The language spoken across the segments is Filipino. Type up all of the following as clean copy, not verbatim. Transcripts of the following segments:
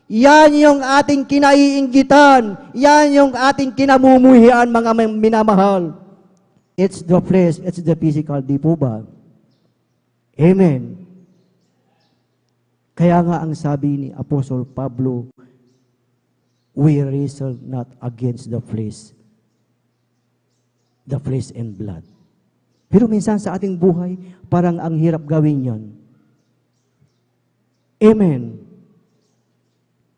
Yan yung ating kinaiinggitan. Yan yung ating kinamumuhian, mga minamahal. It's the flesh, it's the physical, di po ba? Amen. Kaya nga ang sabi ni Apostle Pablo, we wrestle not against the flesh and blood. Pero minsan sa ating buhay, parang ang hirap gawin yan. Amen.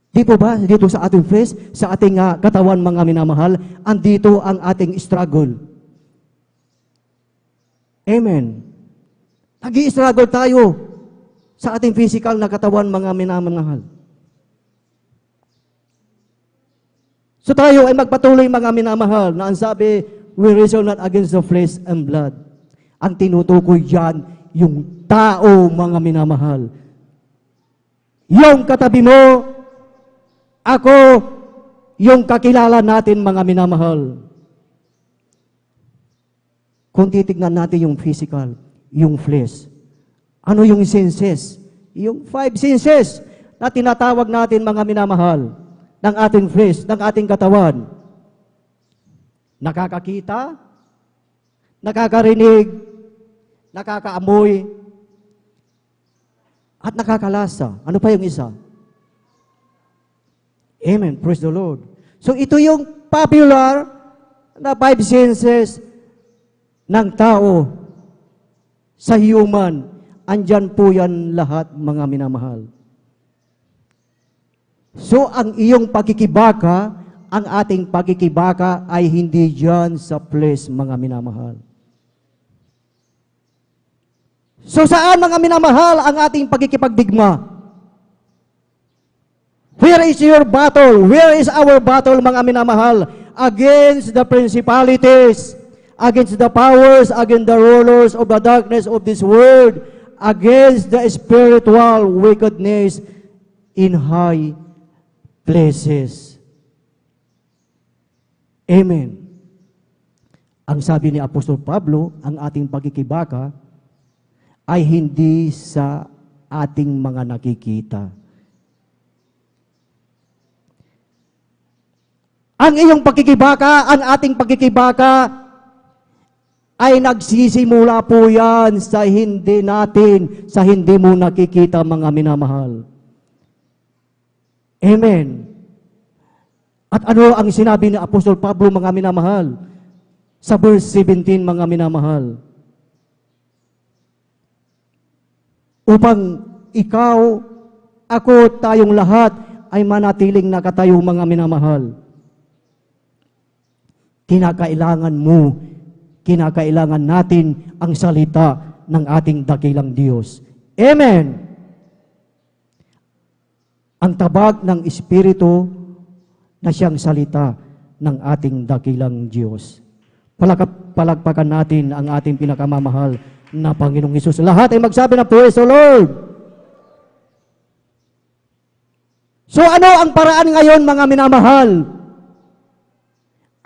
Di po ba, dito sa ating flesh, sa ating katawan, mga minamahal, andito ang ating struggle. Amen. Nag-i-struggle tayo sa ating physical na katawan, mga minamahal. So tayo ay magpatuloy, mga minamahal, na ang sabi, we wrestle not against the flesh and blood. Ang tinutukoy dyan, yung tao, mga minamahal. Yung katabi mo, ako, yung kakilala natin, mga minamahal. Kung titignan natin yung physical, yung flesh, ano yung senses? Yung 5 senses na tinatawag natin, mga minamahal, ng ating flesh, ng ating katawan. Nakakakita, nakakarinig, nakakaamoy, at nakakalasa. Ano pa yung isa? Amen. Praise the Lord. So ito yung popular na 5 senses ng tao sa human. Andyan po yan lahat, mga minamahal. So ang iyong pagkikibaka, ang ating pagkikibaka ay hindi dyan sa flesh, mga minamahal. So saan, mga minamahal, ang ating pagkikipagdigma? Where is your battle? Where is our battle, mga minamahal? Against the principalities, against the powers, against the rulers of the darkness of this world, against the spiritual wickedness in high places. Amen. Ang sabi ni Apostol Pablo, ang ating pagkikibaka ay hindi sa ating mga nakikita. Ang iyong pagkikibaka, ang ating pagkikibaka, ay nagsisimula po yan sa hindi natin, sa hindi mo nakikita, mga minamahal. Amen. At ano ang sinabi ni Apostol Pablo, mga minamahal? Sa verse 17, mga minamahal. Upang ikaw, ako, tayong lahat ay manatiling nakatayo, mga minamahal. Kinakailangan mo, kinakailangan natin ang salita ng ating dakilang Diyos. Amen! Ang tabag ng Espiritu na siyang salita ng ating dakilang Diyos. Palagpakan natin ang ating pinakamamahal na Panginoong Hesus. Lahat ay magsabi na, praise the Lord! So ano ang paraan ngayon, mga minamahal?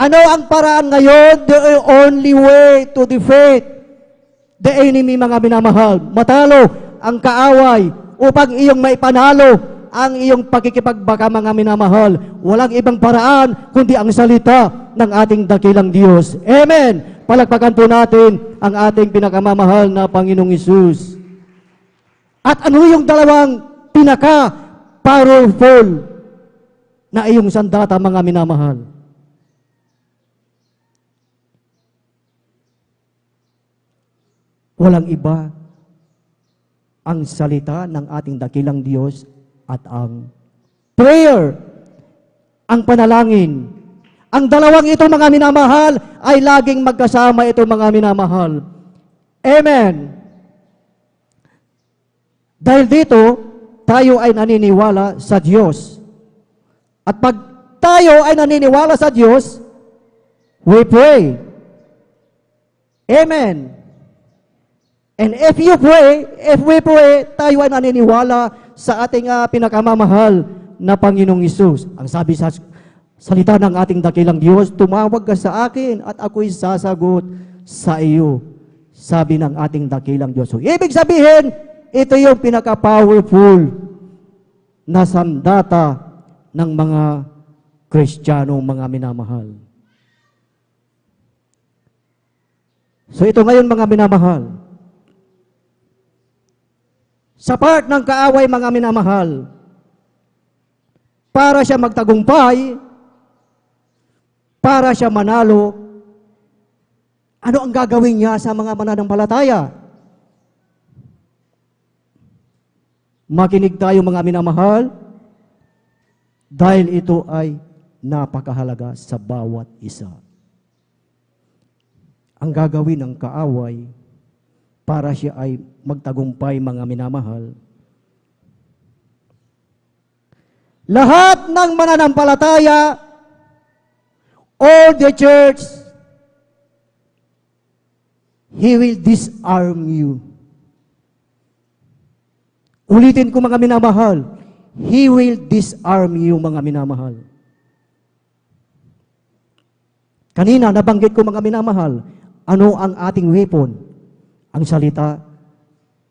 Ano ang paraan ngayon? The only way to defeat the enemy, mga minamahal. Matalo ang kaaway upang iyong maipanalo ang iyong pagkikipagbaka, mga minamahal. Walang ibang paraan kundi ang salita ng ating dakilang Diyos. Amen! Palagpakan po natin ang ating pinakamamahal na Panginoong Hesus. At ano yung dalawang pinaka-powerful na iyong sandata, mga minamahal? Walang iba ang salita ng ating dakilang Diyos at ang prayer, ang panalangin. Ang dalawang ito, mga minamahal, ay laging magkasama ito, mga minamahal. Amen. Dahil dito, tayo ay naniniwala sa Diyos. At pag tayo ay naniniwala sa Diyos, we pray. Amen. And if we pray, tayo ay naniniwala sa ating pinakamamahal na Panginoong Hesus. Ang sabi sa salita ng ating dakilang Diyos, tumawag ka sa akin at ako'y sasagot sa iyo. Sabi ng ating dakilang Diyos. So, ibig sabihin, ito yung pinaka-powerful na sandata ng mga Kristiyano, mga minamahal. So ito ngayon, mga minamahal, sa part ng kaaway, mga minamahal, para siya magtagumpay, para siya manalo, ano ang gagawin niya sa mga mananampalataya? Makinig tayo, mga minamahal, dahil ito ay napakahalaga sa bawat isa. Ang gagawin ng kaaway para siya ay magtagumpay, mga minamahal, lahat ng mananampalataya, all the church, he will disarm you. Ulitin ko, mga minamahal, he will disarm you, mga minamahal. Kanina, nabanggit ko, mga minamahal, ano ang ating weapon? Ang salita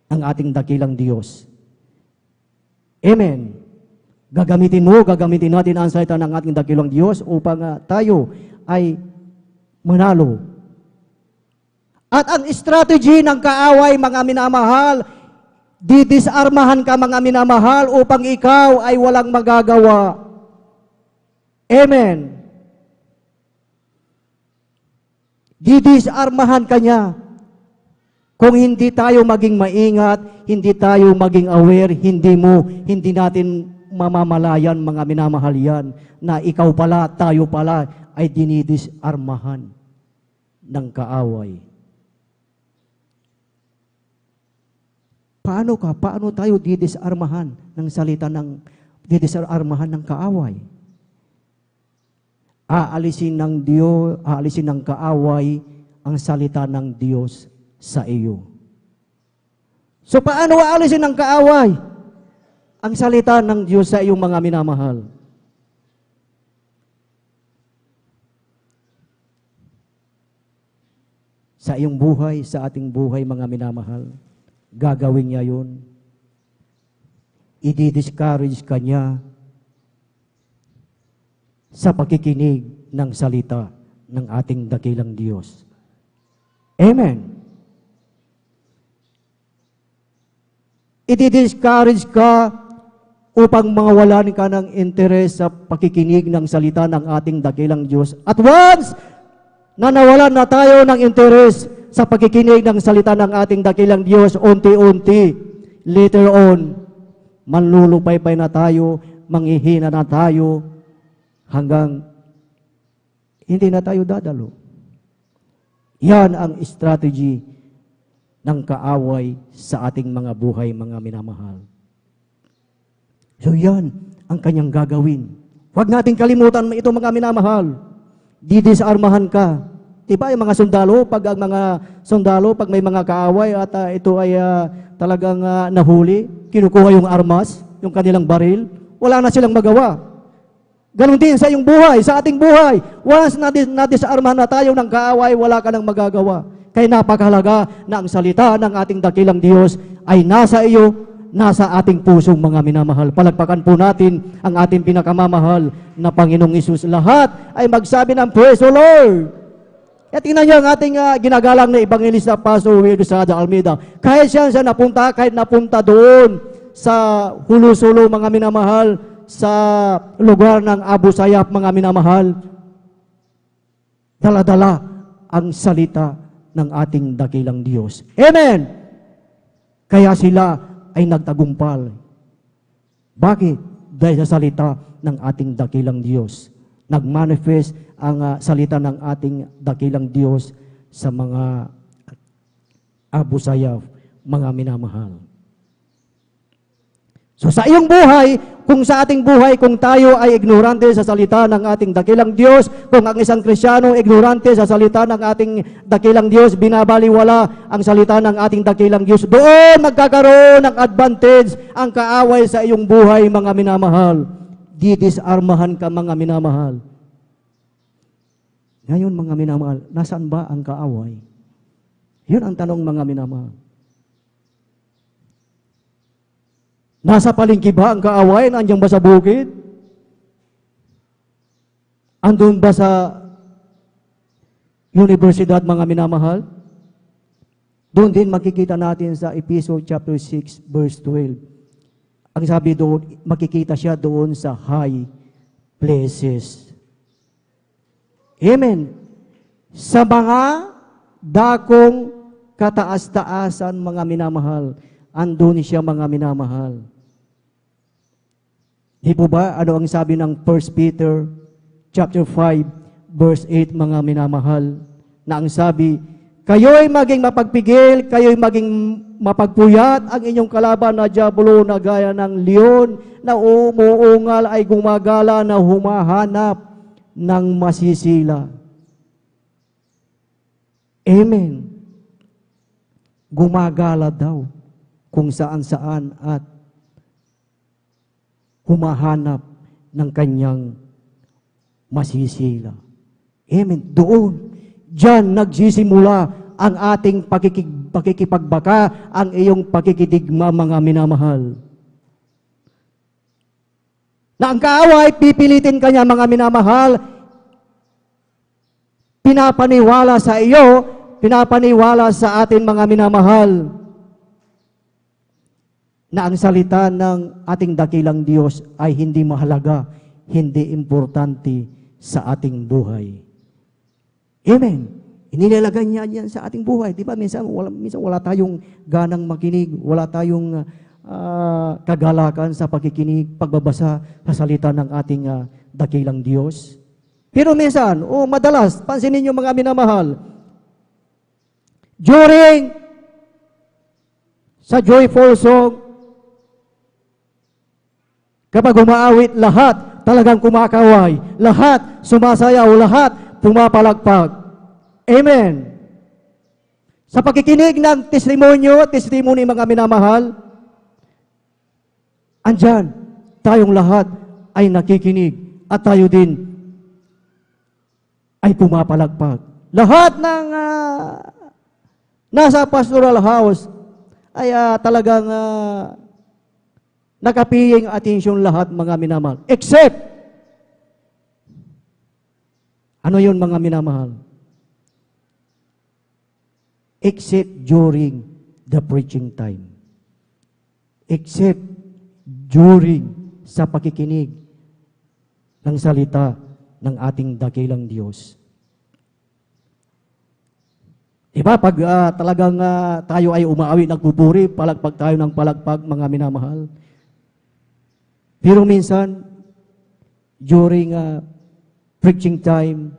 ng ating dakilang Diyos. Amen. Gagamitin natin ang salita ng ating dakilang Diyos upang tayo ay manalo. At ang strategy ng kaaway, mga minamahal, didisarmahan ka, mga minamahal, upang ikaw ay walang magagawa. Amen. Didisarmahan ka niya. Kung hindi tayo maging maingat, hindi tayo maging aware, hindi natin mamamalayan, mga minamahal yan, na ikaw pala, tayo pala, ay dinidisarmahan ng kaaway. Paano tayo didisarmahan didisarmahan ng kaaway? Aalisin ng kaaway ang salita ng Diyos sa iyo. So paano aalisin ng kaaway ang salita ng Diyos sa iyong mga minamahal? Sa iyong buhay, sa ating buhay, mga minamahal, gagawin niya yun. I-discourage ka niya sa pakikinig ng salita ng ating dakilang Diyos. Amen. I-discourage ka upang mawalan ka ng interes sa pakikinig ng salita ng ating dakilang Diyos. At once na nawalan na tayo ng interes sa pakikinig ng salita ng ating dakilang Diyos, unti-unti, later on, manlulupay-pay na tayo, manghihina na tayo, hanggang hindi na tayo dadalo. Yan ang strategy ng kaaway sa ating mga buhay, mga minamahal. So yan ang kanyang gagawin. Huwag nating kalimutan ito, mga minamahal. Didisarmahan ka. Diba yung mga sundalo, pag may mga kaaway at ito ay talagang nahuli, kinukuha yung armas, yung kanilang baril, wala na silang magawa. Ganon din sa iyong buhay, sa ating buhay. Once na-disarmahan na tayo ng kaaway, wala ka nang magagawa. Kaya napakahalaga na ang salita ng ating dakilang Diyos ay nasa iyo, nasa ating pusong, mga minamahal. Palagpakan po natin ang ating pinakamamahal na Panginoong Hesus. Lahat ay magsabi ng praise the Lord. At tingnan niyo ang ating ginagalang na Evangelista Pastor Wildo Sada Almeida. Kahit siya napunta doon sa Hulusulo, mga minamahal, sa lugar ng Abu Sayyaf, mga minamahal, dala-dala ang salita ng ating dakilang Diyos. Amen! Kaya sila ay nagtagumpal. Bakit? Dahil sa salita ng ating dakilang Diyos. Nagmanifest ang salita ng ating dakilang Diyos sa mga Abu Sayyaf, mga minamahal. So sa iyong buhay, kung sa ating buhay, kung tayo ay ignorante sa salita ng ating dakilang Diyos, kung ang isang Kristiyano ignorante sa salita ng ating dakilang Diyos, binabaliwala ang salita ng ating dakilang Diyos, doon magkakaroon ng advantage ang kaaway sa iyong buhay, mga minamahal. Didisarmahan ka, mga minamahal. Ngayon, mga minamahal, nasaan ba ang kaaway? Yun ang tanong, mga minamahal. Nasa palengke ba ang kaaway? Nandiyan ba sa bukid? Andun ba sa universidad, mga minamahal? Doon din makikita natin sa Episode chapter 6, verse 12. Ang sabi doon, makikita siya doon sa high places. Amen. Sa mga dakong kataas-taasan, mga minamahal, andun siya, mga minamahal. Di po ba, ano ang sabi ng 1 Peter chapter 5, verse 8, mga minamahal, na ang sabi, kayo'y maging mapagpigil, kayo'y maging mapagpuyat, ang inyong kalaban na diablo na gaya ng leon na umuungal ay gumagala na humahanap ng masisila. Amen. Gumagala daw kung saan-saan at humahanap ng kanyang masisila. Amen. Doon, diyan nagsisimula ang ating pakikipagbaka, ang iyong pakikidigma, mga minamahal. Na ang kaaway, pipilitin kanya, mga minamahal, pinapaniwala sa iyo, pinapaniwala sa atin, mga minamahal, na ang salita ng ating dakilang Diyos ay hindi mahalaga, hindi importante sa ating buhay. Amen. Inilalagay niya yan sa ating buhay. Di ba? Minsan wala tayong ganang makinig, wala tayong kagalakan sa pakikinig, pagbabasa sa salita ng ating dakilang Diyos. Pero minsan, madalas, pansinin niyo, mga minamahal, during sa joyful song, kapag umaawit, lahat talagang kumakaway, lahat sumasayaw, lahat pumapalagpag. Amen. Sa pakikinig ng testimony, mga minamahal, andyan, tayong lahat ay nakikinig at tayo din ay pumapalagpag. Lahat ng nasa pastoral house ay talagang nakapiying atensyon lahat, mga minamahal. Except, ano yun, mga minamahal? Except during the preaching time. Except during sa pakikinig ng salita ng ating dakilang Diyos. Diba, pag talagang tayo ay umaawit, nagpupuri, palagpag tayo ng palagpag, mga minamahal. Pero minsan, during preaching time,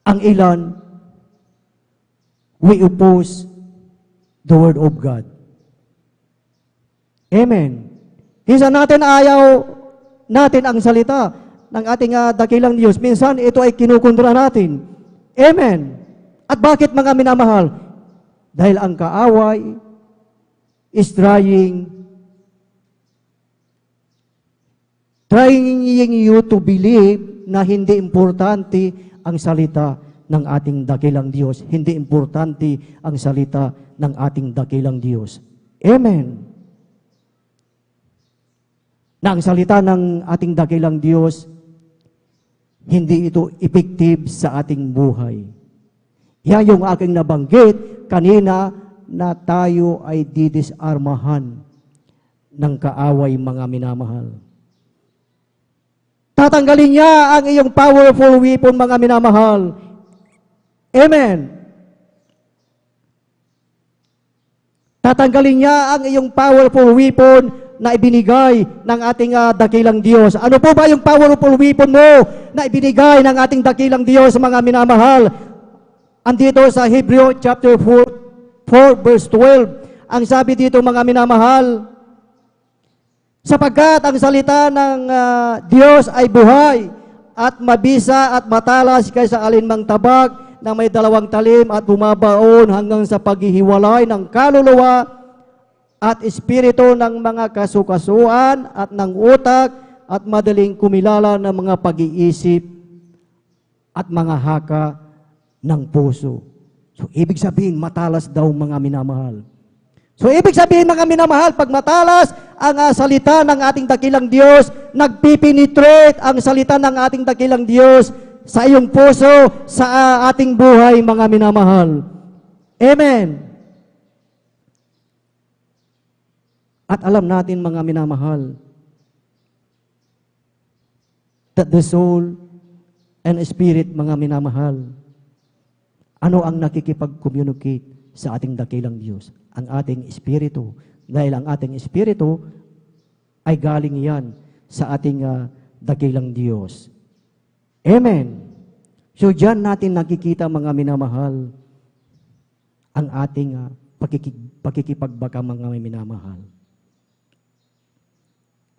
ang ilan, we oppose the Word of God. Amen. Minsan natin ayaw natin ang salita ng ating dakilang Diyos. Minsan ito ay kinukontra natin. Amen. At bakit, mga minamahal? Dahil ang kaaway is trying you to believe na hindi importante ang salita ng ating dakilang Diyos. Hindi importante ang salita ng ating dakilang Diyos. Amen. Na ang salita ng ating dakilang Diyos, hindi ito effective sa ating buhay. Yan yung aking nabanggit kanina na tayo ay didisarmahan ng kaaway, mga minamahal. Tatanggalin niya ang iyong powerful weapon, mga minamahal. Amen. Tatanggalin niya ang iyong powerful weapon na ibinigay ng ating dakilang Diyos. Ano po ba yung powerful weapon mo na ibinigay ng ating dakilang Diyos, mga minamahal? Andito sa Hebrew chapter 4 verse 12. Ang sabi dito, mga minamahal, sapagkat ang salita ng Diyos ay buhay at mabisa at matalas kaysa alinmang tabag na may dalawang talim at bumabaon hanggang sa paghihiwalay ng kaluluwa at espiritu ng mga kasukasuan at ng utak at madaling kumilala ng mga pag-iisip at mga haka ng puso. So, ibig sabihin, matalas daw, mga minamahal. So, ibig sabihin, mga minamahal, pag matalas ang salita ng ating dakilang Diyos, nagpipenetrate ang salita ng ating dakilang Diyos sa iyong puso, sa ating buhay, mga minamahal. Amen. At alam natin, mga minamahal, that the soul and spirit, mga minamahal, ano ang nakikipag-communicate sa ating dakilang Diyos? Ang ating espiritu. Dahil ang ating espiritu ay galing yan sa ating dakilang Diyos. Amen. So diyan natin nakikita, mga minamahal, ang ating pakikipagbaka, mga minamahal.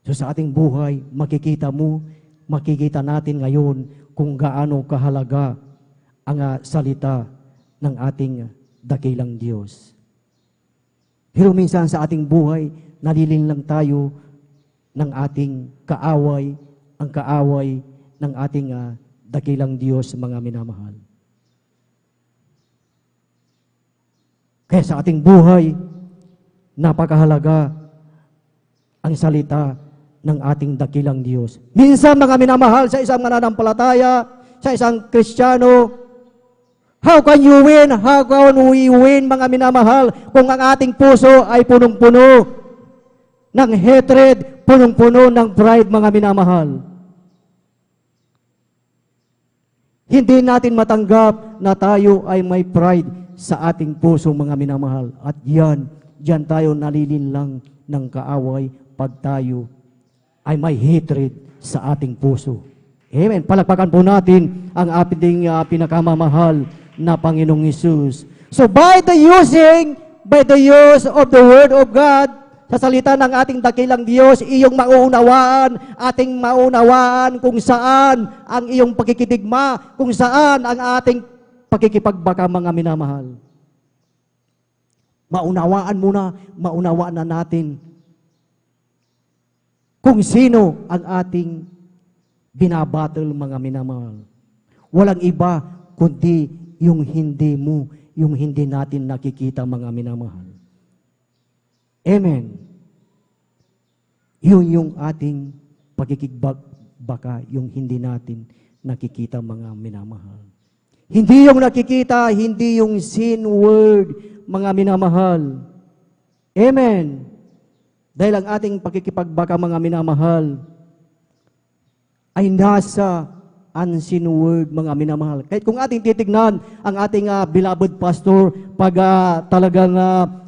So sa ating buhay, makikita natin ngayon kung gaano kahalaga ang salita ng ating dakilang Diyos. Pero minsan sa ating buhay, naliling lang tayo ng ating kaaway, ang kaaway ng ating dakilang Diyos, mga minamahal. Kaya sa ating buhay, napakahalaga ang salita ng ating dakilang Diyos. Minsan, mga minamahal, sa isang mananampalataya, sa isang Kristiyano, how can you win? How can we win, mga minamahal, kung ang ating puso ay punong-puno ng hatred, punong-puno ng pride, mga minamahal? Hindi natin matanggap na tayo ay may pride sa ating puso, mga minamahal. At diyan tayo nalilinlang ng kaaway pag tayo ay may hatred sa ating puso. Amen. Palakpakan po natin ang ating pinakamamahal na Panginoong Hesus. So by the use of the Word of God, sa salita ng ating dakilang Diyos, iyong ating maunawaan kung saan ang iyong pakikidigma, kung saan ang ating pakikipagbaka, mga minamahal. Maunawaan na natin kung sino ang ating binabattle, mga minamahal. Walang iba kundi yung hindi natin nakikita, mga minamahal. Amen. Yun yung ating pakikipagbaka, yung hindi natin nakikita, mga minamahal. Hindi yung nakikita, hindi yung sin word, mga minamahal. Amen. Dahil ang ating pakikipagbaka, mga minamahal, ay nasa unseen word, mga minamahal. Kahit kung ating titignan ang ating beloved pastor, pag talagang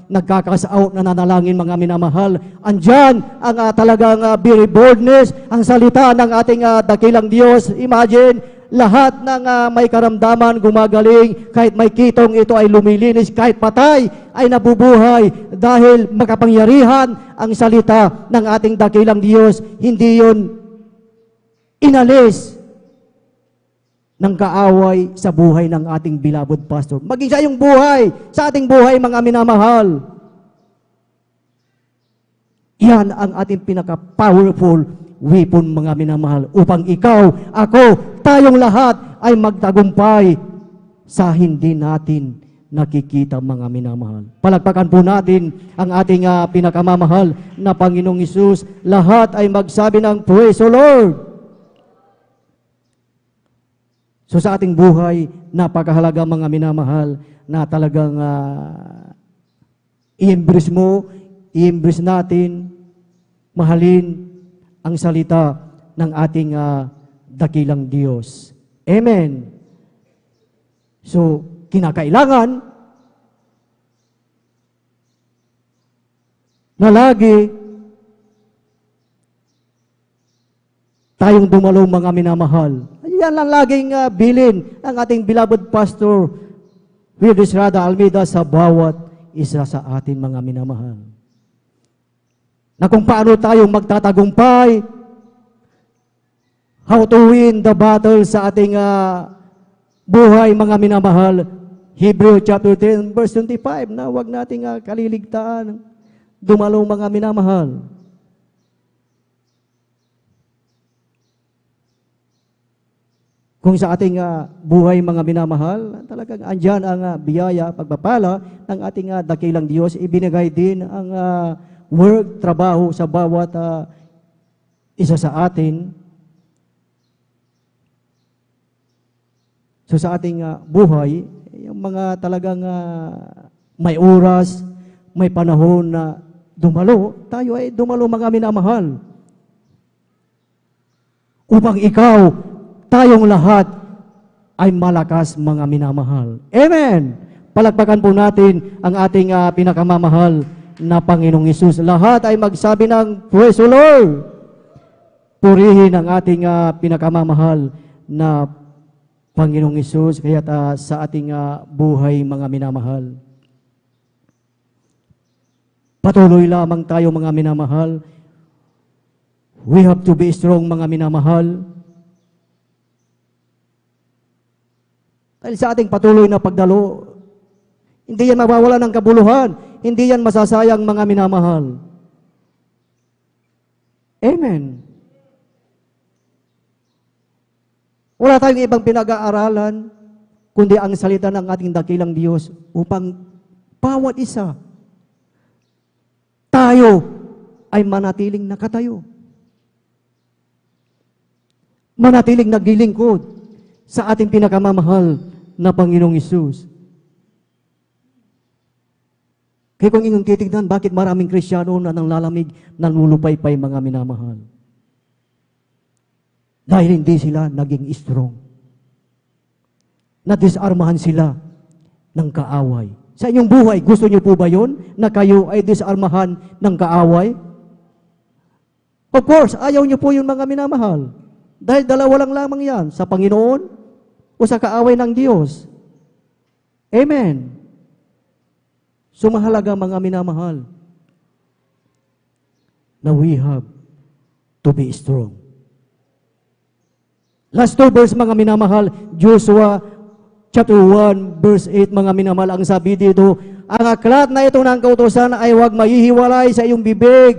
nagkakasaot na nanalangin, mga minamahal, andyan ang talagang very boldness, ang salita ng ating dakilang Diyos. Imagine, lahat ng may karamdaman gumagaling, kahit may kitong ito ay lumilinis, kahit patay ay nabubuhay dahil makapangyarihan ang salita ng ating dakilang Diyos. Hindi yun inalis ng kaaway sa buhay ng ating beloved pastor. Maging sa iyong buhay, sa ating buhay, mga minamahal. Yan ang ating pinaka-powerful weapon, mga minamahal, upang ikaw, ako, tayong lahat ay magtagumpay sa hindi natin nakikita, mga minamahal. Palagpakan po natin ang ating pinakamamahal na Panginoong Hesus. Lahat ay magsabi ng praise the Lord. So sa ating buhay, napakahalaga, mga minamahal, na talagang i-embrace natin, mahalin ang salita ng ating dakilang Diyos. Amen. So, kinakailangan na lagi tayong dumalo, mga minamahal. Yan lang laging bilin ang ating beloved pastor, Wilder Estrada Almeida, sa bawat isa sa atin, mga minamahal. Na kung paano tayo magtatagumpay, how to win the battle sa ating buhay, mga minamahal. Hebrew chapter 10, verse 25, na huwag nating kaliligtaan, dumalo, mga minamahal. Kung sa ating buhay, mga minamahal, talagang andyan ang biyaya, pagpapala ng ating dakilang Diyos. Ibinigay din ang work, trabaho sa bawat isa sa atin. So sa ating buhay, yung mga talagang may oras, may panahon na dumalo, tayo ay dumalo mga minamahal. Upang ikaw, tayong lahat, ay malakas mga minamahal. Amen! Palakpakan po natin ang ating pinakamamahal na Panginoong Hesus. Lahat ay magsabi ng Praise the Lord! Purihin ang ating pinakamamahal na Panginoong Hesus, kaya sa ating buhay mga minamahal. Patuloy lamang tayo mga minamahal. We have to be strong mga minamahal. Dahil sa ating patuloy na pagdalo, hindi yan mawawala ng kabuluhan, hindi yan masasayang mga minamahal. Amen. Wala tayong ibang pinag-aaralan, kundi ang salita ng ating dakilang Diyos upang bawat isa, tayo ay manatiling nakatayo. Manatiling naglilingkod sa ating pinakamamahal na Panginoong Hesus. Kaya kung inyong titignan, bakit maraming Kristiyano na nanglalamig, nanlulupaypay mga minamahal? Dahil hindi sila naging strong. Nadisarmahan sila ng kaaway. Sa inyong buhay, gusto niyo po ba yun? Na kayo ay disarmahan ng kaaway? Of course, ayaw niyo po yun mga minamahal. Dahil dalawa lang lamang yan, sa Panginoon o sa kaaway ng Diyos. Amen. Sumahalaga mga minamahal na we have to be strong. Last 2 verse mga minamahal, Joshua chapter 1 verse 8 mga minamahal, ang sabi dito, ang aklat na ito ng kautusan ay huwag mahihiwalay sa iyong bibig,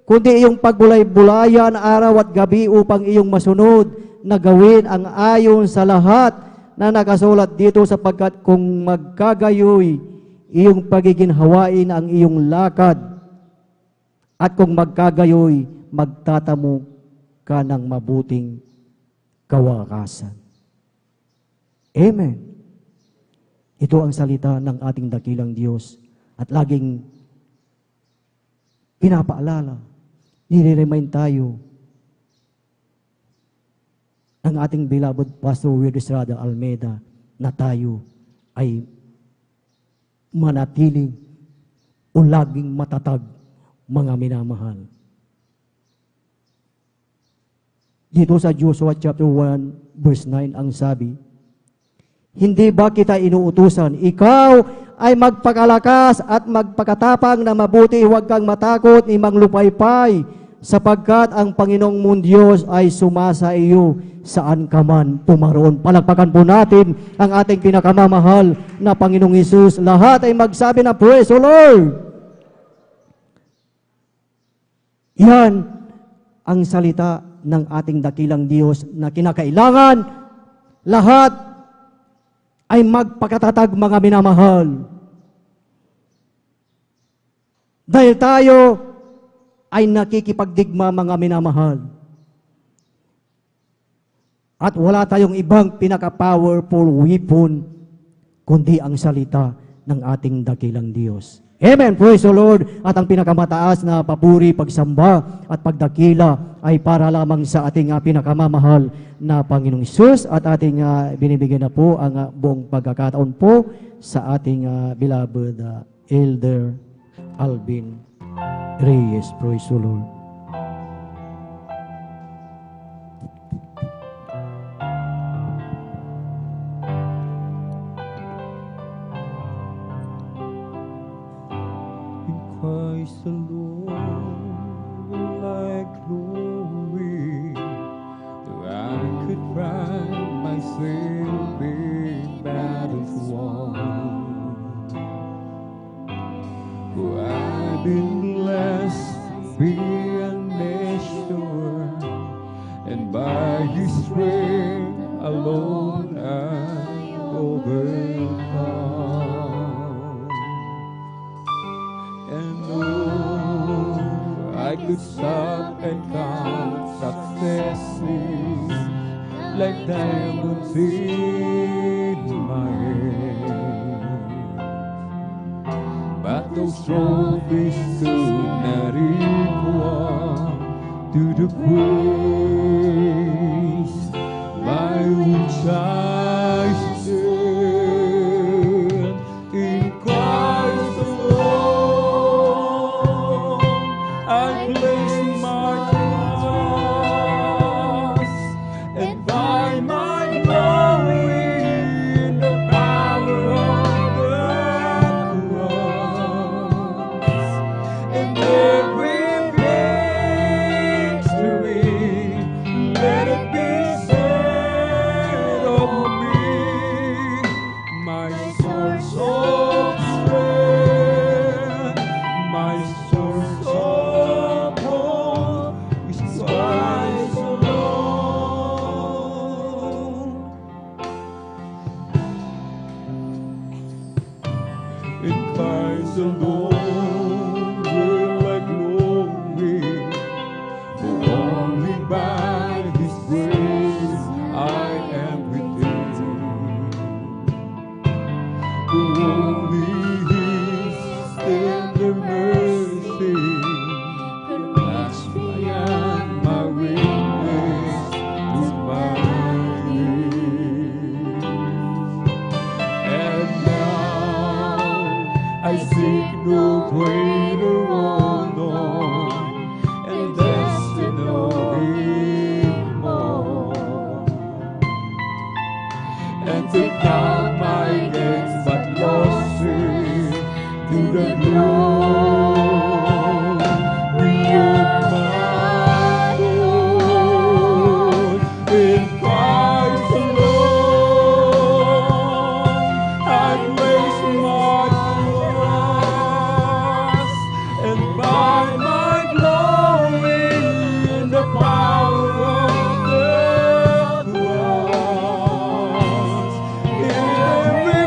kundi iyong pagbulay-bulayan araw at gabi upang iyong masunod na gawin ang ayon sa lahat na nakasulat dito, sapagkat kung magkagayoy iyong pagiginhawain ang iyong lakad, at kung magkagayoy magtatamo ka ng mabuting kawakasan. Amen. Ito ang salita ng ating dakilang Diyos at laging pinapaalala, nire-remind tayo ng ating beloved Pastor Will Estrada Almeida na tayo ay manatiling o laging matatag mga minamahal. Dito sa Joshua chapter 1 verse 9 ang sabi, hindi ba kita inuutusan? Ikaw ay magpakalakas at magpakatapang na mabuti, huwag kang matakot ni manglupaypay, sapagkat ang Panginoong mong Diyos ay sumasa iyo saan ka man pumaroon. Palakpakan po natin ang ating pinakamamahal na Panginoong Hesus. Lahat ay magsabi na Praise the Lord! Yan ang salita ng ating dakilang Diyos na kinakailangan lahat ay magpakatatag mga minamahal. Dahil tayo ay nakikipagdigma mga minamahal. At wala tayong ibang pinaka-powerful weapon kundi ang salita ng ating dakilang Diyos. Amen. Praise the Lord. At ang pinakamataas na papuri, pagsamba at pagdakila ay para lamang sa ating pinakamamahal na Panginoong Hesus, at ating binibigyan na po ang buong pagkakataon po sa ating beloved Elder Alvin Reyes. Praise the Lord. Christ alone like glory, I could ride my sailing battles won. For I've been blessed beyond measure, and by His strength alone I overcome. And oh, looks up and counts successes like diamonds in my hand. But those trophies could not equal to the grace by which I stand in Christ alone. I place my trust and find my glory in the power of the cross. And every victory, let it be said of me, my source of strength, my source of hope is Christ alone. In Christ alone will I glory, for only by His grace I am redeemed. For only His tender mercy can reach beyond my weakness to my needs. And now I seek no greater honor, and that's to know Him more, and to count my gains but losses to the glory of my Lord. In Christ alone I place my trust and find my glory in the power of the cross. In every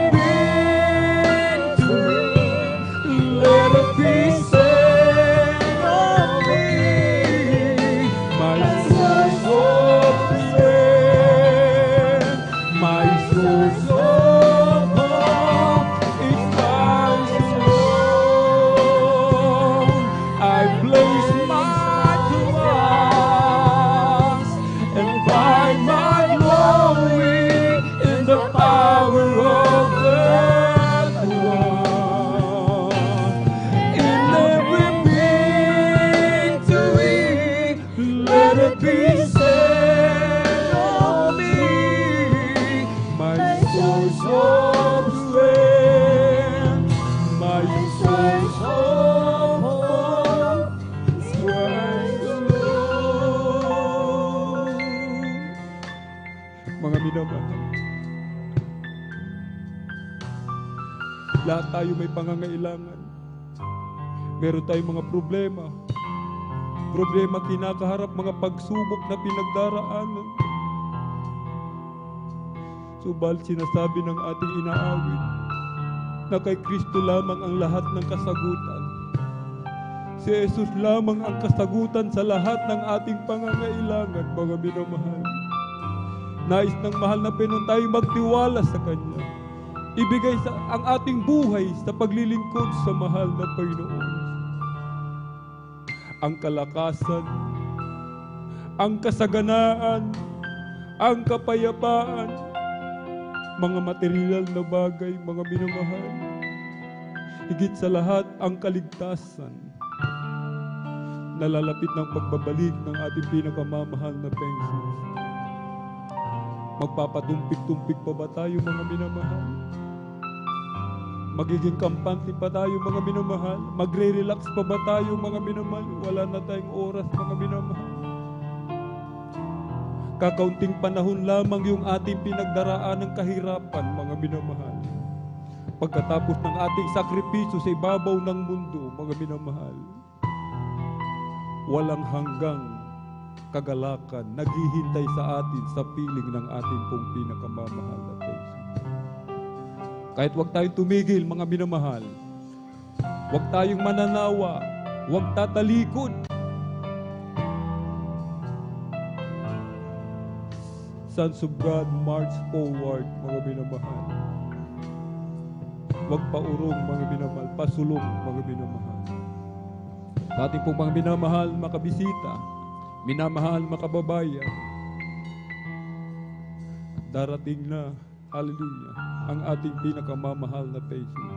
victory, let it be said of me, my source of strength, my source of hope is Christ alone. I place my trust and find my glory in the power of the cross. In every victory, let it be said of me, my source of strength, my source of hope is Christ alone. Mga minamahal, lahat tayo may pangangailangan. Meron tayong mga problema. Problema kinakaharap, mga pagsubok na pinagdaraanan. Subalit sinasabi ng ating inaawit na kay Kristo lamang ang lahat ng kasagutan. Si Jesus lamang ang kasagutan sa lahat ng ating pangangailangan, mga minamahal. Nais ng mahal na Panginoon tayo magtiwala sa Kanya. Ibigay ang ating buhay sa paglilingkod sa mahal na Panginoon. Ang kalakasan, ang kasaganaan, ang kapayapaan, mga material na bagay, mga minamahal. Higit sa lahat, ang kaligtasan. Nalalapit ng pagbabalik ng ating pinakamamahal na Panginoon. Magpapatumpik-tumpik pa ba tayo, mga minamahal? Magiging kampante pa tayo, mga minamahal? Magre-relax pa ba tayo, mga minamahal? Wala na tayong oras, mga minamahal. Kakaunting panahon lamang yung ating pinagdaraan ng kahirapan, mga minamahal. Pagkatapos ng ating sakripisyo sa ibabaw ng mundo, mga minamahal, walang hanggang kagalakan naghihintay sa atin sa piling ng ating pong pinakamamahal na Diyos. Kahit huwag tayong tumigil, mga minamahal, huwag tayong mananawa, huwag tatalikod, sons of God, march forward, mga minamahal. Huwag paurong, mga minamahal. Pasulong, mga minamahal. Sa ating pong mga minamahal, makabisita, minamahal, makababayan, darating na, hallelujah, ang ating pinakamamahal na Jesus.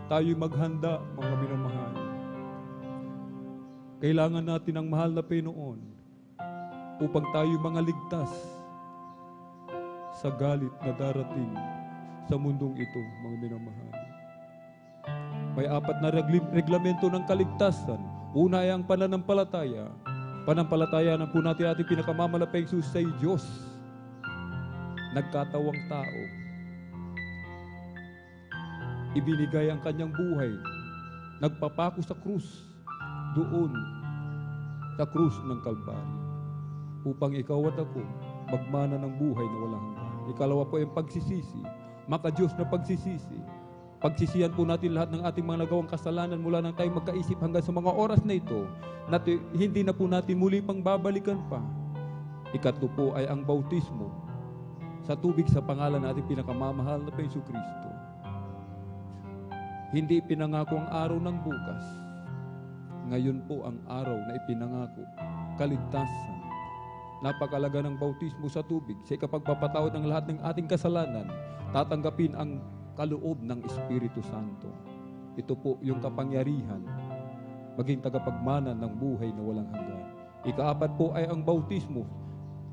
Tayo'y maghanda, mga minamahal. Kailangan natin ang mahal na Panginoon upang tayo mga ligtas sa galit na darating sa mundong ito, mga minamahal. May 4 na reglamento ng kaligtasan. Una ay ang pananampalataya. Pananampalataya po natin ating pinakamamalapay Jesus sa Diyos. Nagkatawang tao. Ibinigay ang kanyang buhay. Nagpapako sa krus. Doon sa krus ng Kalbaryo. Upang ikaw at ako magmana ng buhay na walang hanggan. Ikalawa po yung pagsisisi. Maka-Diyos na pagsisisi. Pagsisihan po natin lahat ng ating mga nagawang kasalanan mula nang tayo magkaisip hanggang sa mga oras na ito na hindi na po natin muli pang babalikan pa. Ikatlo po ay ang bautismo sa tubig sa pangalan natin pinakamamahal na Hesus Kristo. Hindi ipinangako ang araw ng bukas. Ngayon po ang araw na ipinangako, kaligtasan. Napakalaga ng bautismo sa tubig sa ikapagpapatawad ng lahat ng ating kasalanan, tatanggapin ang kaloob ng Espiritu Santo. Ito po yung kapangyarihan, maging tagapagmana ng buhay na walang hanggan. Ika-4 po ay ang bautismo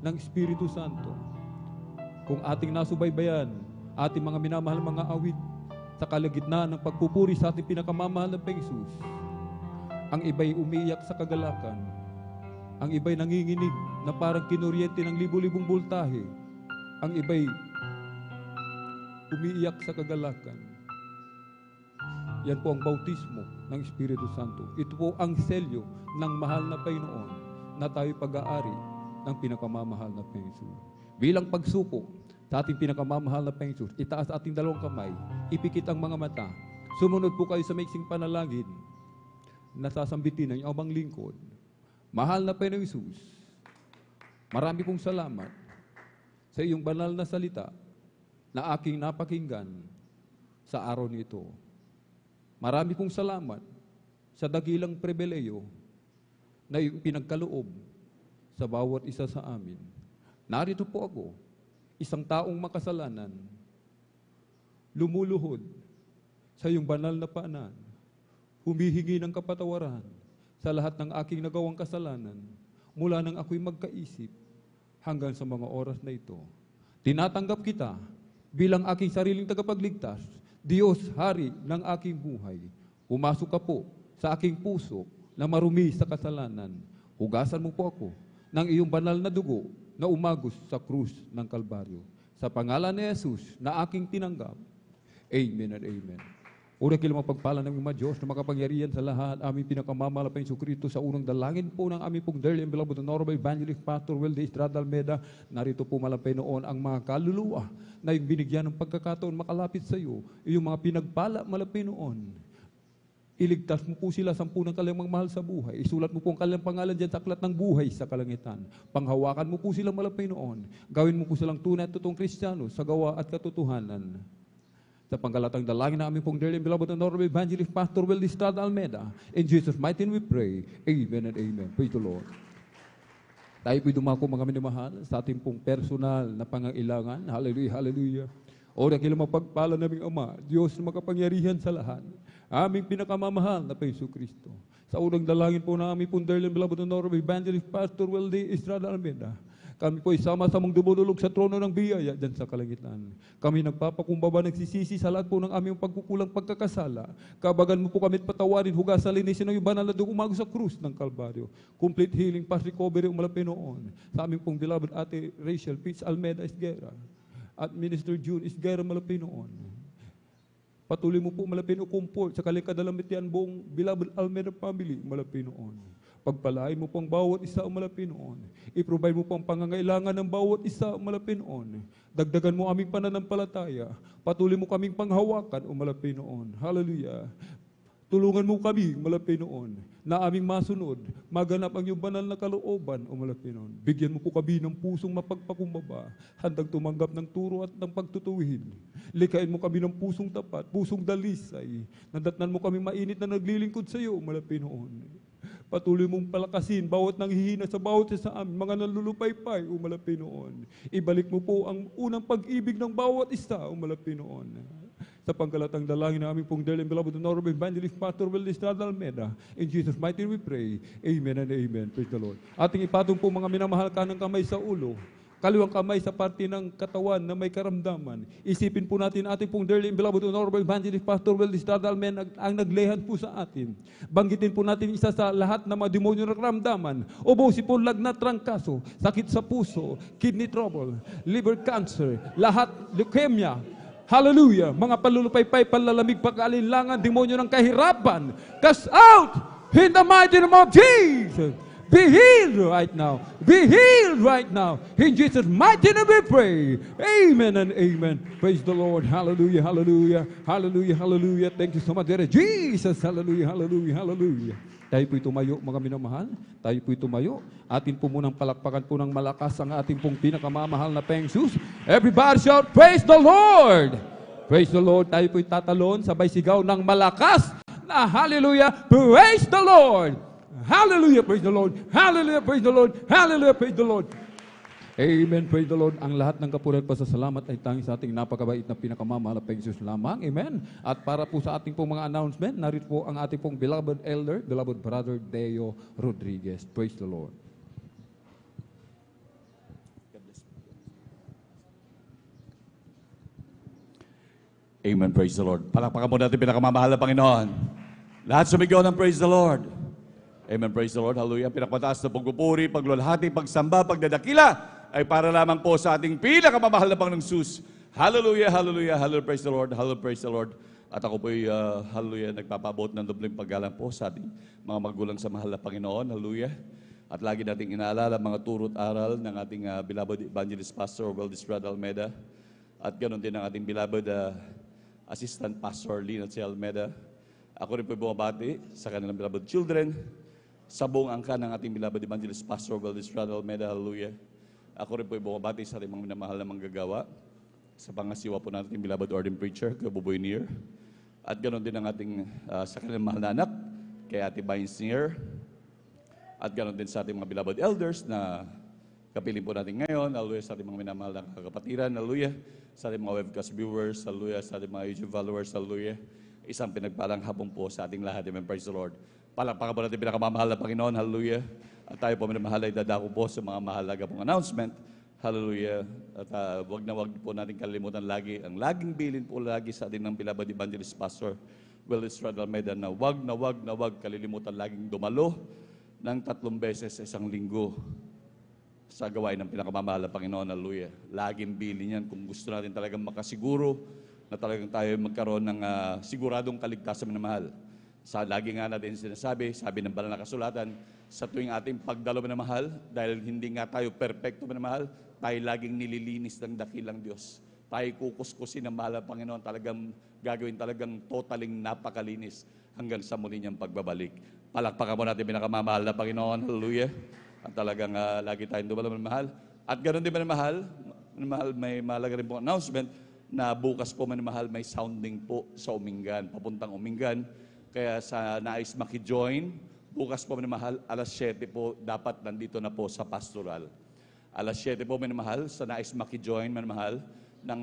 ng Espiritu Santo. Kung ating nasubaybayan, ating mga minamahal mga awit, sa kalagitnaan ng pagpupuri sa ating pinakamamahal na Jesus, ang iba'y umiiyak sa kagalakan, ang iba'y nanginginig na parang kinuryente ng libu-libong voltahe, ang iba'y umiiyak sa kagalakan. Yan po ang bautismo ng Espiritu Santo. Ito po ang selyo ng mahal na Panginoon na tayo pag-aari ng pinakamamahal na Panginoon. Bilang pagsuko sa ating pinakamamahal na Panginoon, itaas ating dalawang kamay, ipikit ang mga mata, sumunod po kayo sa maiksing panalangin, nasasambitin ng amang lingkod. Mahal na Panginoong Jesus, marami pong salamat sa iyong banal na salita na aking napakinggan sa araw nito. Marami pong salamat sa dakilang pribileyo na iyong pinagkaloob sa bawat isa sa amin. Narito po ako, isang taong makasalanan, lumuluhod sa iyong banal na paanan, humihingi ng kapatawaran sa lahat ng aking nagawang kasalanan mula nang ako'y magkaisip hanggang sa mga oras na ito. Tinatanggap kita bilang aking sariling tagapagligtas, Diyos, Hari ng aking buhay. Pumasok ka po sa aking puso na marumi sa kasalanan. Hugasan mo po ako ng iyong banal na dugo na umagos sa krus ng Kalbaryo. Sa pangalan ni Jesus na aking tinanggap. Amen and amen. Una kailang mapagpala ng mga Diyos na makapangyarihan sa lahat, aming pinakamamala pa Hesus Kristo sa unang dalangin po ng aming pong dearly and beloved Honorable Evangelist Pastor Weldy Estrada Almeda. Narito po malampay noon ang mga kaluluwa na yung binigyan ng pagkakataon makalapit sa iyo. Yung mga pinagpala malapit noon. Iligtas mo po sila 10 ng kanilang mahal sa buhay. Isulat mo po ang kanilang pangalan dyan sa aklat ng buhay sa kalangitan. Panghawakan mo po sila malapit noon. Gawin mo po silang tunay at totoong Kristiyano sa gawa at katotohanan. Sa panggalatang dalangin na aming pong dearly and beloved Honorable Evangelist Pastor Weldy Estrada Almeda. In Jesus' mighty name we pray. Amen and amen. Praise the Lord. Tayo po'y dumako mga minamahal sa ating pong personal na pangangailangan. Hallelujah, hallelujah. O nakilang mapagpala naming Ama, Diyos na makapangyarihan sa lahat, aming pinakamamahal na Hesus Kristo. Sa unang dalangin po na aming pong dearly and beloved Honorable Evangelist Pastor Weldy Estrada Almeda, kami po ay sama-samang dumululog sa trono ng biyaya dyan sa kalangitan. Kami nagpapakumbaba, nagsisisi sa lahat po ng aming pagkukulang pagkakasala. Kabagan mo po kami at patawarin, hugasan, linisin ng banal na dugo umagos sa krus ng Kalbaryo. Complete healing, past recovery, umalapin noon. Sa aming pong beloved Ate Rachel Pitts Almeda Esguera at Minister June Esguera malapin noon. Patuloy mo po malapin o comfort sa kalikadalamitian buong beloved Almeda family malapin noon. Pagpalain mo po ang bawat isa umalapin noon. I-provide mo po ang pangangailangan ng bawat isa umalapin noon. Dagdagan mo aming pananampalataya. Patuloy mo kaming panghawakan umalapin noon. Hallelujah. Tulungan mo kami, Malapinoon, na aming masunod, maganap ang iyong banal na kalooban, O Malapinoon. Bigyan mo po kami ng pusong mapagpakumbaba, handang tumanggap ng turo at ng pagtutuwid. Likain mo kami ng pusong tapat, pusong dalisay, nadatnan mo kami mainit na naglilingkod sa iyo, O Malapinoon. Patuloy mong palakasin bawat nanghihina sa bawat isa sa amin, mga nalulupaypay, O Malapinoon. Ibalik mo po ang unang pag-ibig ng bawat isa, O Malapinoon. Sa pangkalatang dalangin na aming pong dearly and beloved Honorable Evangelist Pastor Will Estrada Almeida. In Jesus' mighty name we pray. Amen and amen. Praise the Lord. Ating ipatong po mga minamahal ka ng kamay sa ulo, kaliwang kamay sa parte ng katawan na may karamdaman. Isipin po natin ating pong dearly and beloved Honorable Evangelist Pastor Will Estrada Almeida ang naglehan po sa atin. Banggitin po natin isa sa lahat ng mga demonyo ng karamdaman. Ubo, sipon, lagnat, trangkaso, sakit sa puso, kidney trouble, liver cancer, lahat, leukemia. Hallelujah! Mga palulupaypay, panlalamig, pag-alinlangan, demonyo ng kahirapan, cast out in the mighty name of Jesus. Be healed right now. Be healed right now. In Jesus' mighty name we pray. Amen and amen. Praise the Lord. Hallelujah, hallelujah, hallelujah, hallelujah. Thank you so much, dear Jesus. Hallelujah, hallelujah, hallelujah. Tayo po'y tumayo, mga minamahal. Tayo po'y tumayo. Atin po munang palakpakan po ng malakas ang ating pong pinakamamahal na Pengsus. Everybody shout, praise the Lord! Praise the Lord. Tayo po'y tatalon, sabay sigaw ng malakas na hallelujah, praise the Lord! Hallelujah, praise the Lord! Hallelujah, praise the Lord! Hallelujah, praise the Lord! Amen, praise the Lord. Ang lahat ng kapurihan at pasasalamat ay tanging sa ating napakabait na pinakamamahal na Pengsus lamang. Amen. At para po sa ating pong mga announcement, narito po ang ating pong beloved elder, beloved brother Deo Rodriguez. Praise the Lord. Amen, praise the Lord. Palakpakan po natin pinakamamahal na Panginoon. Lahat sumigaw ng praise the Lord. Amen, praise the Lord. Hallelujah. Pinakamataas na pagpupuri, paglulhati, pagsamba, pagdadakila ay para lamang po sa ating pinakamamahal na Panginoong Sus. Hallelujah, hallelujah, hallelujah, praise the Lord, hallelujah, praise the Lord. At ako po'y, hallelujah, nagpapaabot ng dobleng paggalang po sa ating mga magulang sa mahal na Panginoon. Hallelujah. At lagi nating inaalala mga turot aral ng ating beloved Evangelist Pastor Will Estrada Almeida. At ganoon din ang ating beloved Assistant Pastor Lina C. Almeida. Ako rin po'y bumabati sa kanilang beloved children, sa buong angka ng ating beloved Evangelist Pastor Will Estrada Almeida. Hallelujah. Ako rin po'y bumabati sa ating mga minamahal na manggagawa. Sa pangasiwa po natin beloved ordained preacher, kay Buboy Nier. At ganoon din ang ating sa kanilang mahal na anak, kay Ate Vines Nier. At ganoon din sa ating mga beloved elders na kapiling po natin ngayon. Hallelujah, sa ating mga minamahal na kakapatiran. Hallelujah. Sa ating mga webcast viewers. Hallelujah. Sa ating mga YouTube followers. Hallelujah. Isang pinagpalang hapon po sa ating lahat. Amen. Praise the Lord. Palakpakan po natin pinakamamahal na Panginoon. Hallelujah. At tayo po minamahal ay dadako po sa mga mahalaga pong announcement. Hallelujah. At wag na wag po natin kalimutan lagi. Ang laging bilin po lagi sa atin ng beloved Evangelist Pastor Will Estrada Almeida na wag kalilimutan laging dumalo ng 3 beses sa isang linggo sa gawain ng pinakamamahal na Panginoon. Hallelujah. Laging bilin yan kung gusto natin talagang makasiguro na talagang tayo magkaroon ng siguradong kaligtasan na mahal. Sa lagi nga natin sinasabi, sabi ng banal na kasulatan, sa tuwing ating pagdalo na mahal, dahil hindi nga tayo perfecto na mahal, tayo laging nililinis ng dakilang Diyos. Tayo kukuskusin ng mahal na Panginoon, talagang gagawin talagang totaling napakalinis hanggang sa muli niyang pagbabalik. Palakpakan mo natin pinakamamahal na Panginoon. Hallelujah. At talagang lagi tayong dumalo na mahal. At ganoon din mahal, may mahalaga rin po announcement na bukas po mahal may sounding po sa Umingan, papuntang Umingan. Kaya sa nais maki-join, bukas po mahal, alas 7 po dapat nandito na po sa pastoral. Alas 7 po mahal, sa nais maki-join mahal ng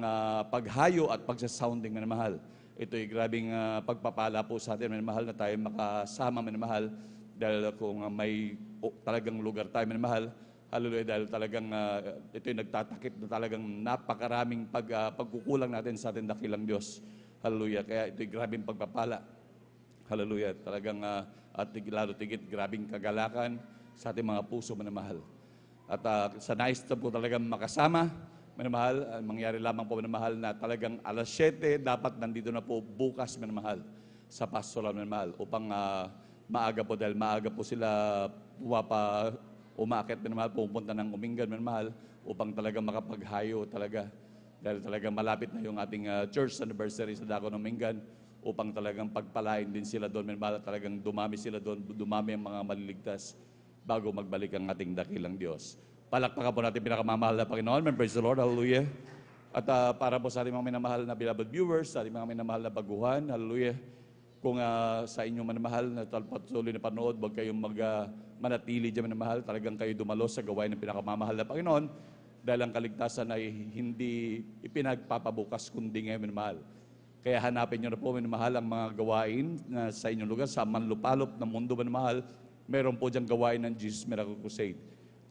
paghayo at pagsasounding mahal. Ito'y grabing pagpapala po sa atin mahal na tayo makasama mahal dahil kung may talagang lugar tayo mahal. Hallelujah, dahil talagang ito'y nagtatakip na talagang napakaraming pagkukulang natin sa ating dakilang Diyos. Hallelujah, kaya ito'y grabing pagpapala. Hallelujah. Talagang at lalo tigit grabing kagalakan sa ating mga puso manamahal. At sa nais na po talagang makasama manamahal, mangyari lamang po manamahal na talagang alas 7 dapat nandito na po bukas manamahal sa pastoral manamahal upang maaga po dahil maaga po sila umaakit manamahal, pupunta ng Umingan manamahal upang talagang makapaghayo talaga dahil talagang malapit na yung ating church anniversary sa Dako ng Umingan upang talagang pagpalain din sila doon, minamahal, talagang dumami sila doon, dumami ang mga maliligtas bago magbalik ang ating dakilang Diyos. Palakpakan po natin pinakamamahal na Panginoon. Amen. Praise the Lord. Hallelujah. At para po sa ating mga minamahal na beloved viewers, sa ating mga minamahal na baguhan, hallelujah. Kung sa inyong minamahal na patuloy na panood, huwag kayong manatili dyan minamahal. Talagang kayo dumalo sa gawain ng pinakamamahal na Panginoon dahil ang kaligtasan ay hindi ipinagpapabukas kundi ngayon minamahal. Kaya hanapin nyo na po minamahal ang mga gawain na sa inyong lugar, sa manlupalop ng mundo minamahal, meron po diyang gawain ng Jesus Miracle Crusade.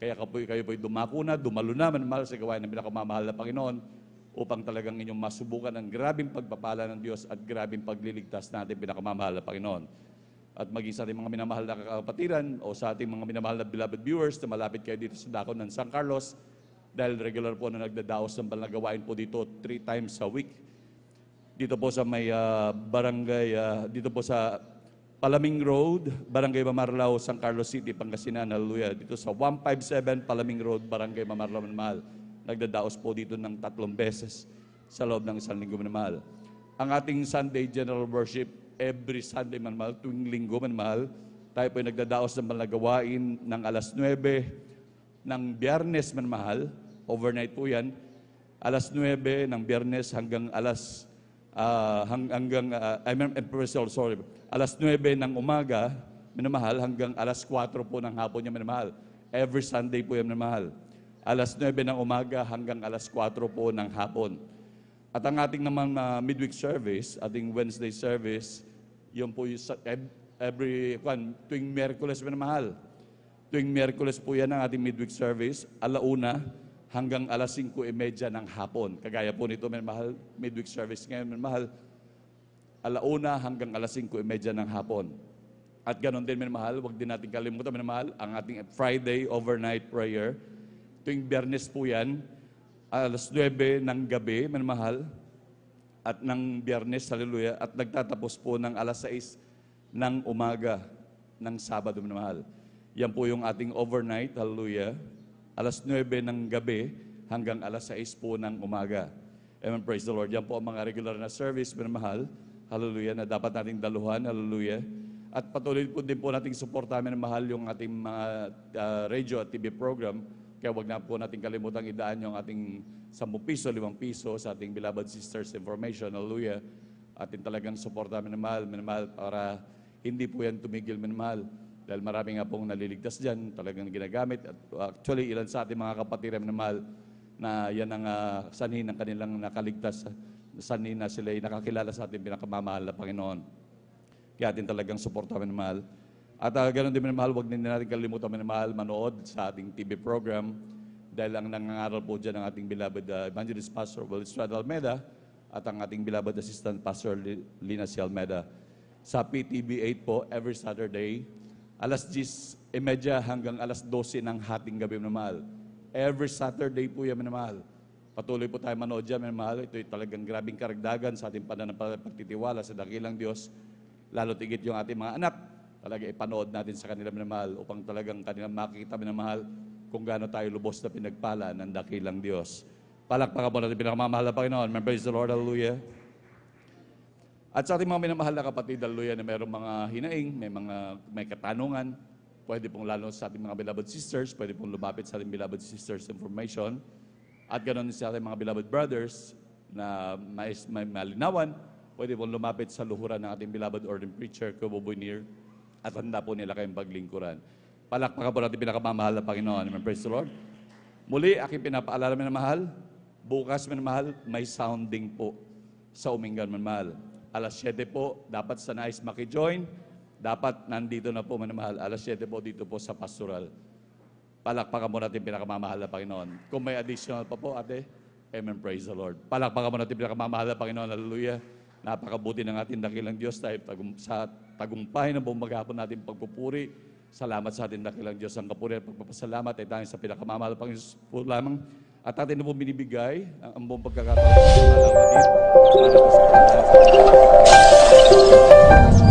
Kaya kayo po'y dumako na, dumalo na minamahal sa gawain ng pinakamamahal na Panginoon upang talagang inyong masubukan ang grabing pagpapala ng Diyos at grabing pagliligtas natin pinakamamahal na Panginoon. At maging sa ating mga minamahal na kapatiran o sa ating mga minamahal na beloved viewers na malapit kayo dito sa Dakon ng San Carlos dahil regular po na nagdadaos ng banal na gawain po dito 3 times a week. Dito po sa may barangay, dito po sa Palaming Road, Barangay Mamarlao, San Carlos City, Pangasinan, hallelujah. Dito sa 157 Palaming Road, Barangay Mamarlao, Manmal. Nagdadaos po dito ng 3 beses sa loob ng 1 linggo, Manmal. Ang ating Sunday General Worship, every Sunday, Manmal, tuwing linggo, Manmal, tayo po ay nagdadaos ng malagawain ng alas 9 ng Biyernes, Manmal. Overnight po yan. Alas 9 ng Biyernes hanggang alas alas 9 ng umaga, minamahal, hanggang alas 4 po ng hapon niya, minamahal. Every Sunday po yan, minamahal. Alas 9 ng umaga hanggang alas 4 po ng hapon. At ang ating naman midweek service, ating Wednesday service, yun po yung tuwing Miyerkules, minamahal. Tuwing Miyerkules po yan ang ating midweek service, alauna, hanggang alas 5:30 ng hapon. Kagaya po nito, minamahal, midweek service ngayon, minamahal, alauna hanggang alas 5:30 ng hapon. At ganoon din, minamahal, huwag din natin kalimutan, minamahal, ang ating Friday overnight prayer. Tuwing Biyernes po yan, alas 9 ng gabi, minamahal, at ng Biyernes, hallelujah, at nagtatapos po ng alas 6 ng umaga ng Sabado, minamahal. Yan po yung ating overnight, hallelujah, alas 9 ng gabi hanggang alas 6 po ng umaga. Amen, praise the Lord. Yan po ang mga regular na service, minamahal. Hallelujah, na dapat nating daluhan. Hallelujah. At patuloy po din po nating suportahan, minamahal, yung ating mga radio at TV program. Kaya wag na po nating kalimutang idaan yung ating 10 piso, 5 piso sa ating beloved sisters information. Hallelujah. Atin talagang suportahan, minamahal, para hindi po yan tumigil, minamahal. Dahil marami nga pong naliligtas dyan, talagang ginagamit. At actually, ilan sa ating mga kapatid na mahal na yan ang sanhin ng kanilang nakaligtas, sanhin na sila ay nakakilala sa ating pinakamamahal na Panginoon. Kaya atin talagang suportahan, mahal. At ganoon din, mahal, huwag din natin kalimutan, mahal, manood sa ating TV program dahil ang nangangaral po dyan ang ating beloved Evangelist Pastor Estrada Almeda at ang ating beloved Assistant Pastor Lina C. Almeda. Sa PTV 8 po, every Saturday, alas 10:30 hanggang alas 12 ng hating gabi, minamahal. Every Saturday po yan, minamahal. Patuloy po tayo manood dyan, minamahal. Ito ay talagang grabing karagdagan sa ating pagtitiwala sa dakilang Diyos. Lalo tigit yung ating mga anak. Talaga ipanood natin sa kanila, minamahal, upang talagang kanilang makikita, minamahal, kung gaano tayo lubos na pinagpala ng dakilang Diyos. Palakpakan po natin pinakamamahal na Panginoon. Praise the Lord, hallelujah. At sa ating mga minamahal na kapatid, hallelujah, na mayroong mga hinaing, may katanungan, pwede pong lalo sa ating mga beloved sisters, pwede pong lumapit sa ating beloved sisters information. At ganoon din sa ating mga beloved brothers na may malinawan, pwede pong lumapit sa luhuran ng ating beloved ordained preacher, Kubo Buenir, at handa po nila kayong paglingkuran. Palakpakan po natin pinakamamahal na Panginoon. Praise the Lord. Muli, aking pinapaalala, minamahal, bukas, minamahal, may sounding po sa Umingan, minamahal. Alas 7 po, dapat sa nais makijoin, dapat nandito na po, minamahal. Alas 7 po dito po sa pastoral. Palakpakan mo natin pinakamamahal na Panginoon. Kung may additional pa po, ate, amen, praise the Lord. Palakpakan mo natin pinakamamahal na Panginoon, hallelujah. Napakabuti ng ating dakilang Diyos tayo sa tagumpay ng buong maghapon natin pagpupuri. Salamat sa ating dakilang Diyos. Ang kapuri at pagpapasalamat ay tanging sa pinakamamahal na Panginoon po lamang. At atin na po binibigay ang buong pagkakataon sa mga kapatid para sa